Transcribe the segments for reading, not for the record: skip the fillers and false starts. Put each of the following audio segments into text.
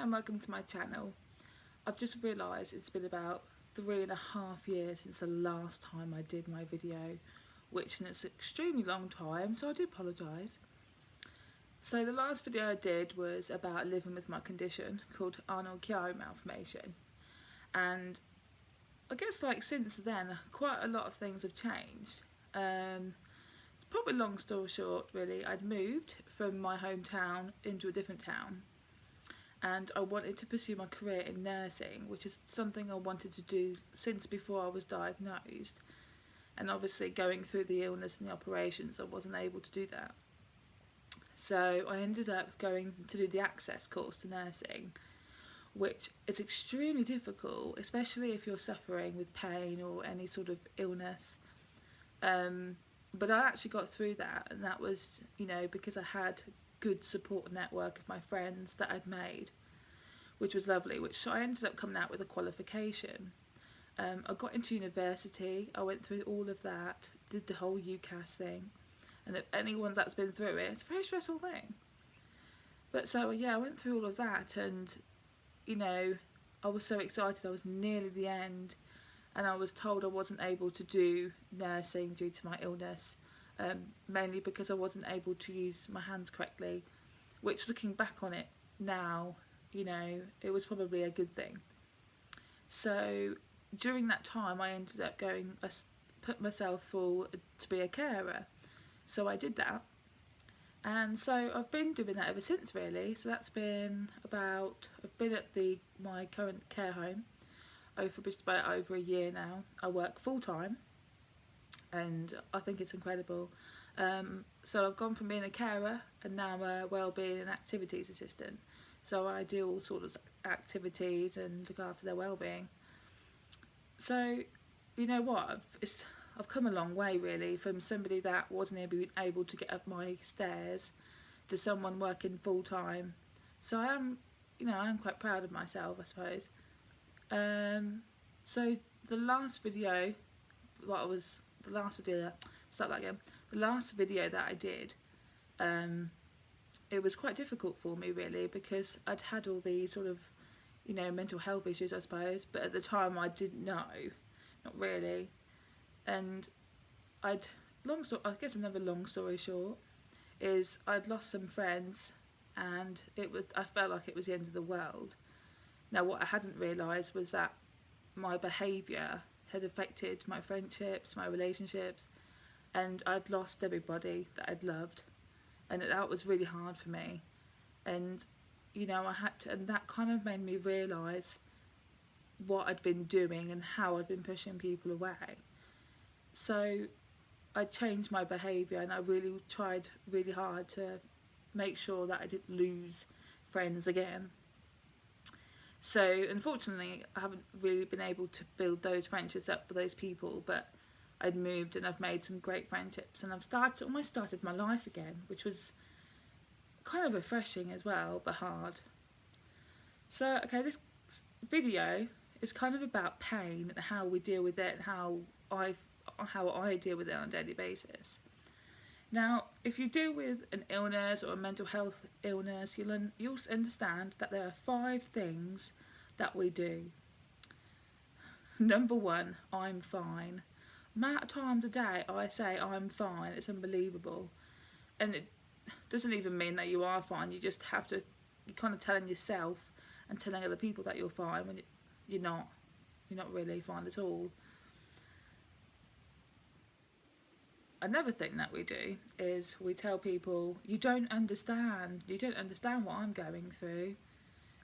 and welcome to my channel. I've just realised it's been about 3.5 years since the last time I did my video, which is an extremely long time, so I do apologise. So the last video I did was about living with my condition called Chiari malformation, and I guess since then quite a lot of things have changed. It's probably long story short really, I'd moved from my hometown into a different town, and I wanted to pursue my career in nursing, which is something I wanted to do since before I was diagnosed, and obviously going through the illness and the operations I wasn't able to do that. So I ended up going to do the access course to nursing, which is extremely difficult, especially if you're suffering with pain or any sort of illness. But I actually got through that, and that was, because I had good support network of my friends that I'd made, which was lovely, which I ended up coming out with a qualification. I got into university, I went through all of that, did the whole UCAS thing, and if anyone that's been through it, it's a very stressful thing. But so yeah, I went through all of that, and I was so excited. I was nearly the end, and I was told I wasn't able to do nursing due to my illness, mainly because I wasn't able to use my hands correctly, which looking back on it now, it was probably a good thing. So during that time I ended up I put myself forward to be a carer, so I did that, and so I've been doing that ever since really. So that's been I've been at my current care home for just about over a year now. I work full-time and I think it's incredible. So I've gone from being a carer and now a wellbeing and activities assistant. So I do all sorts of activities and look after their well-being. So you know what, I've come a long way really, from somebody that wasn't able to get up my stairs to someone working full-time. So I am quite proud of myself, I suppose. So the last video that I did, it was quite difficult for me really, because I'd had all these sort of mental health issues, I suppose, but at the time I didn't know, not really. And I guess another long story short is I'd lost some friends, and I felt like it was the end of the world. Now what I hadn't realised was that my behaviour had affected my friendships, my relationships, and I'd lost everybody that I'd loved, and that was really hard for me. And I had to, and that kind of made me realise what I'd been doing and how I'd been pushing people away. So I changed my behaviour, and I really tried really hard to make sure that I didn't lose friends again. So unfortunately I haven't really been able to build those friendships up with those people, but I'd moved and I've made some great friendships, and I've almost started my life again, which was kind of refreshing as well, but hard. So okay, this video is kind of about pain and how we deal with it, and how I deal with it on a daily basis. Now, if you deal with an illness or a mental health illness, you'll understand that there are 5 things that we do. Number 1, I'm fine. The amount of times a day I say I'm fine, it's unbelievable. And it doesn't even mean that you are fine, you're kind of telling yourself and telling other people that you're fine when you're not really fine at all. Another thing that we do is we tell people, you don't understand what I'm going through,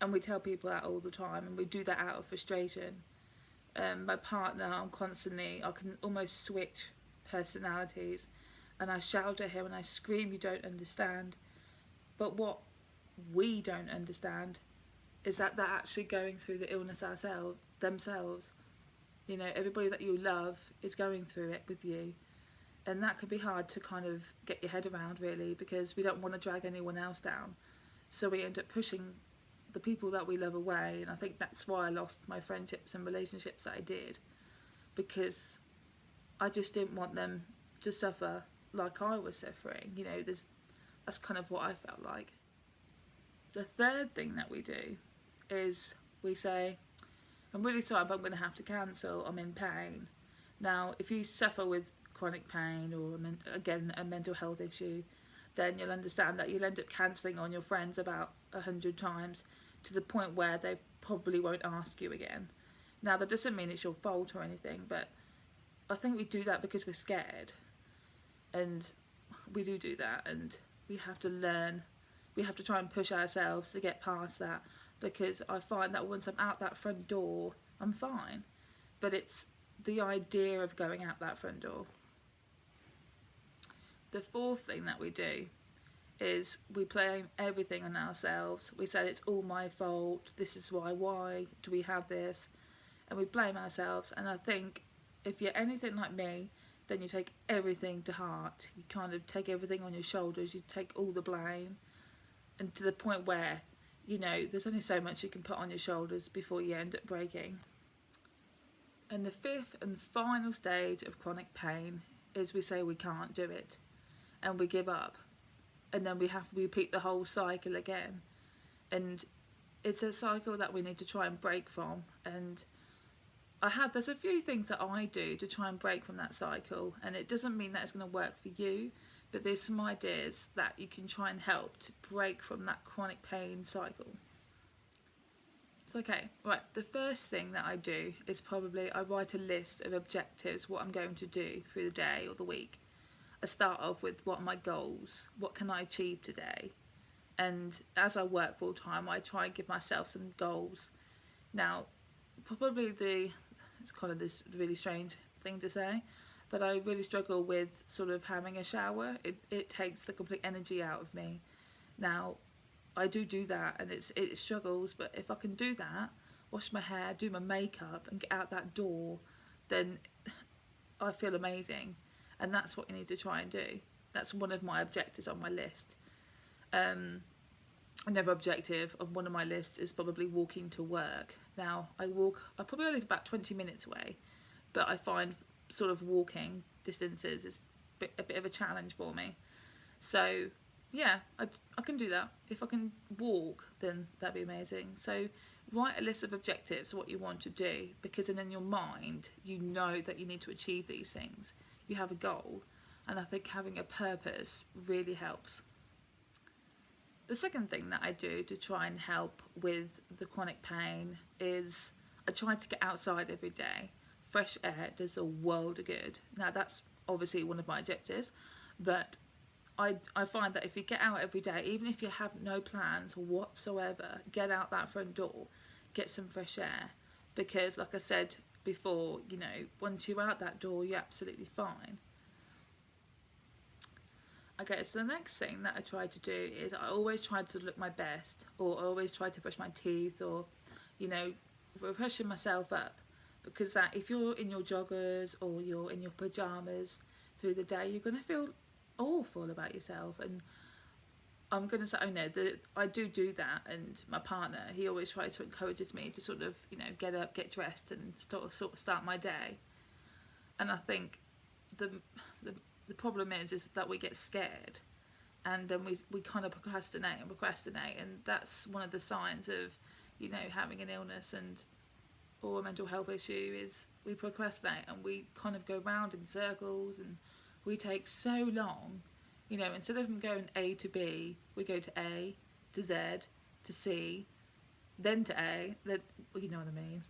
and we tell people that all the time, and we do that out of frustration. My partner, I can almost switch personalities, and I shout at him and I scream, you don't understand. But what we don't understand is that they're actually going through the illness themselves. Everybody that you love is going through it with you. And that can be hard to kind of get your head around really, because we don't want to drag anyone else down. So we end up pushing the people that we love away, and I think that's why I lost my friendships and relationships that I did, because I just didn't want them to suffer like I was suffering. That's kind of what I felt like. The third thing that we do is we say, I'm really sorry, but I'm going to have to cancel, I'm in pain. Now, if you suffer with chronic pain or, again, a mental health issue, then you'll understand that you'll end up cancelling on your friends about 100 times to the point where they probably won't ask you again. Now, that doesn't mean it's your fault or anything, but I think we do that because we're scared. And we do that, and we have to learn. We have to try and push ourselves to get past that, because I find that once I'm out that front door, I'm fine. But it's the idea of going out that front door. The fourth thing that we do is we blame everything on ourselves. We say it's all my fault, this is why do we have this? And we blame ourselves. And I think if you're anything like me, then you take everything to heart. You kind of take everything on your shoulders, you take all the blame, and to the point where, you know, there's only so much you can put on your shoulders before you end up breaking. And the fifth and final stage of chronic pain is we say we can't do it, and we give up, and then we have to repeat the whole cycle again. And it's a cycle that we need to try and break from. And there's a few things that I do to try and break from that cycle, and it doesn't mean that it's going to work for you, but there's some ideas that you can try and help to break from that chronic pain cycle. So okay, right, the first thing that I do is probably I write a list of objectives, what I'm going to do through the day or the week. I start off with what are my goals, what can I achieve today, and as I work full time I try and give myself some goals. Now probably it's kind of this really strange thing to say, but I really struggle with sort of having a shower. It takes the complete energy out of me. Now I do that, and it struggles, but if I can do that, wash my hair, do my makeup and get out that door, then I feel amazing. And that's what you need to try and do. That's one of my objectives on my list. Another objective on one of my lists is probably walking to work. Now I probably live about 20 minutes away, but I find sort of walking distances is a bit of a challenge for me. So yeah, I can do that. If I can walk, then that'd be amazing. So write a list of objectives, what you want to do, because then in your mind you know that you need to achieve these things. You have a goal, and I think having a purpose really helps. The second thing that I do to try and help with the chronic pain is I try to get outside every day. Fresh air does a world of good. Now that's obviously one of my objectives, but I find that if you get out every day, even if you have no plans whatsoever, get out that front door, get some fresh air, because like I said before, you know, once you're out that door, you're absolutely fine. Okay, so the next thing that I try to do is I always try to look my best, or I always try to brush my teeth, or, you know, freshen myself up, because that if you're in your joggers or you're in your pyjamas through the day, you're going to feel awful about yourself. And I'm going to say, oh no, I do that, and my partner, he always tries to encourages me to sort of, you know, get up, get dressed and sort of start my day. And I think the problem is that we get scared, and then we kind of procrastinate, and that's one of the signs of, you know, having an illness or a mental health issue, is we procrastinate and we kind of go round in circles, and we take so long. You know, instead of going A to B, we go to A, to Z, to C, then to A. Then, well, you know what I mean.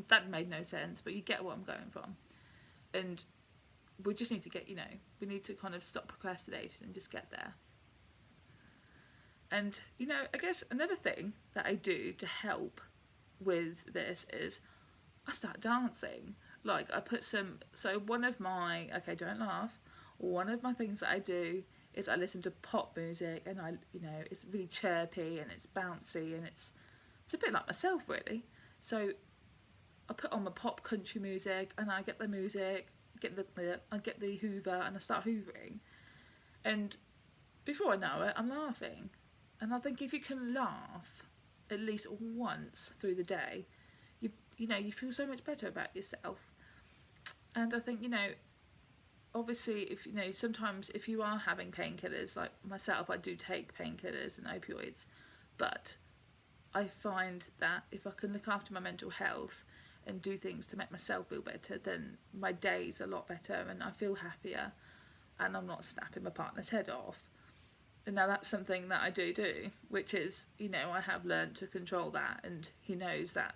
That made no sense, but you get what I'm going from. And we just need to get, you know, we need to kind of stop procrastinating and just get there. And, you know, I guess another thing that I do to help with this is I start dancing. Like I put so one of my, okay, don't laugh, one of my things that I do is I listen to pop music, and it's really chirpy and it's bouncy, and it's a bit like myself really. So I put on my pop country music, and I get the music, I get the hoover, and I start hoovering, and before I know it, I'm laughing. And I think if you can laugh at least once through the day, you feel so much better about yourself. And I think, obviously, if sometimes if you are having painkillers, like myself, I do take painkillers and opioids, but I find that if I can look after my mental health and do things to make myself feel better, then my day's a lot better and I feel happier and I'm not snapping my partner's head off. And now that's something that I do, which is, you know, I have learned to control that, and he knows that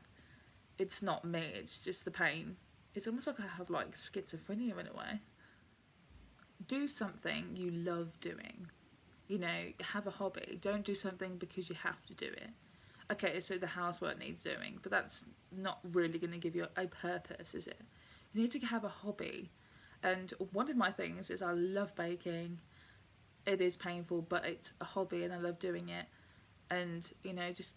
it's not me, it's just the pain. It's almost like I have like schizophrenia in a way. Do something you love doing. You know, have a hobby. Don't do something because you have to do it. Okay, so the housework needs doing, but that's not really going to give you a purpose, is it? You need to have a hobby. And one of my things is I love baking. It is painful, but it's a hobby and I love doing it. And, you know, just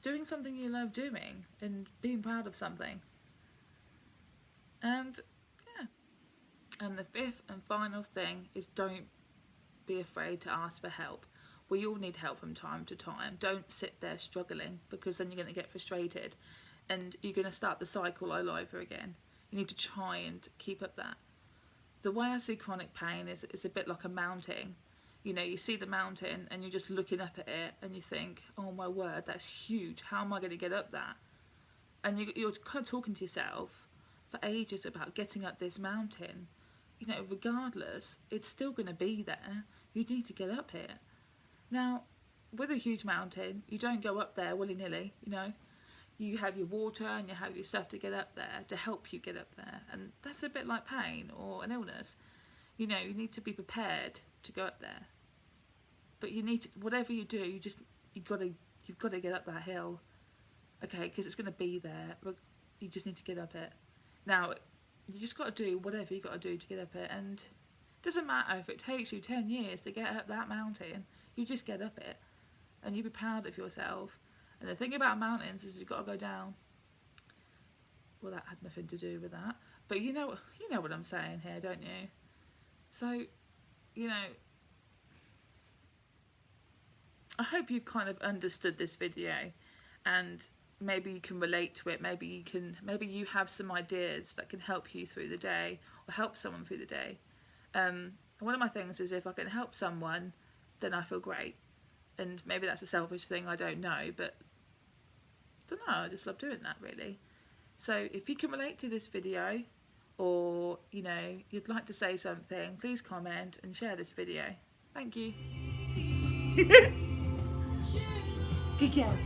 doing something you love doing and being proud of something. And, yeah. And the fifth and final thing is don't be afraid to ask for help. We all need help from time to time. Don't sit there struggling, because then you're going to get frustrated and you're going to start the cycle all over again. You need to try and keep up that. The way I see chronic pain is a bit like a mountain. You know, you see the mountain and you're just looking up at it and you think, oh my word, that's huge. How am I going to get up that? And you're kind of talking to yourself for ages about getting up this mountain. You know, regardless, it's still going to be there. You need to get up it. Now, with a huge mountain, you don't go up there willy-nilly, you know. You have your water and you have your stuff to get up there, to help you get up there. And that's a bit like pain or an illness. You know, you need to be prepared to go up there. But you need to, whatever you do, you've got to get up that hill. Okay, because it's going to be there. You just need to get up it. Now, you just got to do whatever you got to do to get up it. And it doesn't matter if it takes you 10 years to get up that mountain. You just get up it. And you be proud of yourself. And the thing about mountains is you've got to go down. Well, that had nothing to do with that. But you know what I'm saying here, don't you? So, you know, I hope you've kind of understood this video and maybe you can relate to it. Maybe you have some ideas that can help you through the day or help someone through the day. One of my things is if I can help someone, then I feel great. And maybe that's a selfish thing, I don't know, but I don't know, I just love doing that really. So if you can relate to this video, or you know, you'd like to say something, please comment and share this video. Thank you. Good girl.